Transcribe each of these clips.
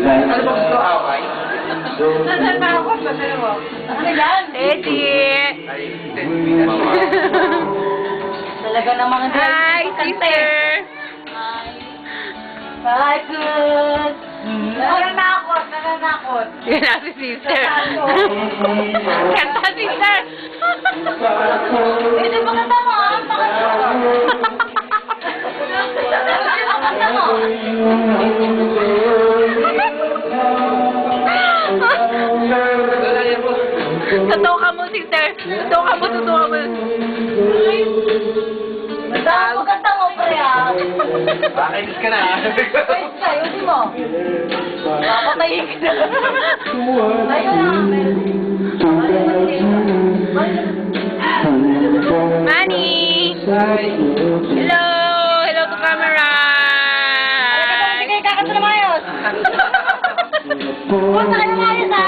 Ano ba gusto away? Nasaan pa ako? Nasaan mo? Ano yan? Eddie! Ay, mama. Talaga naman ang Hi, sister! Hi, good. Nananakot, nananakot. Yan na si sister. Kanta, sister! Ito ba kanta mo? Kanta mo. Totoo ka mo, sister. Totoo ka mo, totoo ka mo. Basta mo kanta mo, pre, ah. Bakit ka na? Ayos ka, ayusin mo. Papatayin ka na. Tayo na, Manny! Hello! Hello to camera! Sige, kakanta na maayos. Punta ka na maayos, ha?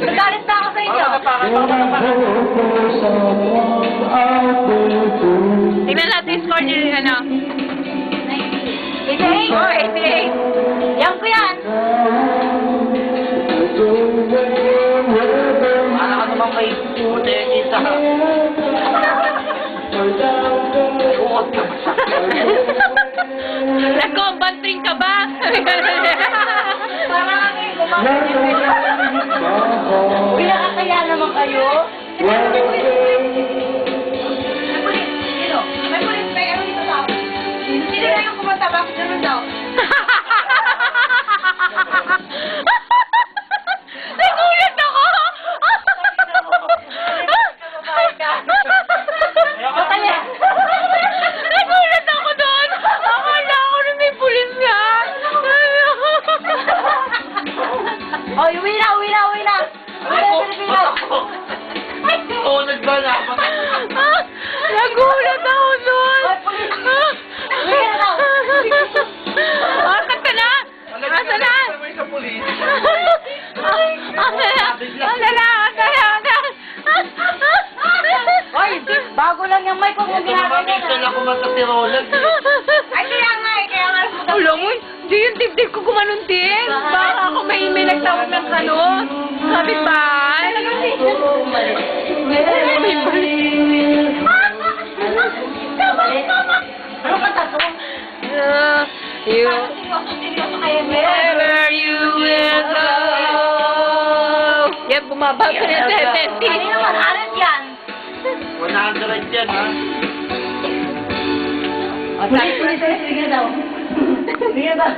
Nagalit na ako sa inyo. Tingnan natin yung score niyo rin, ano? 88. Oh, 88. Yan ko yan. Ano ka naman kay Putenita? Uot ka ba sa Nag-combantring ka ba? Parang ano yung gumagay. Uy, nakakaya naman kayo. May pulis. Sino? May pulis. May ano dito daw? Sino na yung kumanta? Bakit ganun daw? Nagulat ako! Mataya. Nagulat ako doon! Akala ko na may pulis nga! Oh, uwi na, uwi na, uwi na. Uwi na, Pilipino. Oo, nagbala. Nagulat ako doon! Hoy, pulis. Uwi na daw. Ah, kanta na! Asa na? Sa pulis. Asa na? Asa na? Asa na? Hoy, bago lang yung mic kung hindi natin Minsan ako magkasirolag. Ay, kaya nga eh, kaya nga. Alam mo, di yung dibdib ko gumanon din. Baka ako may nagtawag ng ano. Sabi ba? Ano ka tato? You, Seryoso kayo, wherever you will go. Yan, bumaba pa rin sa 70. Ano naman, alat yan? 100 yan, ha? Sige daw. Sige daw.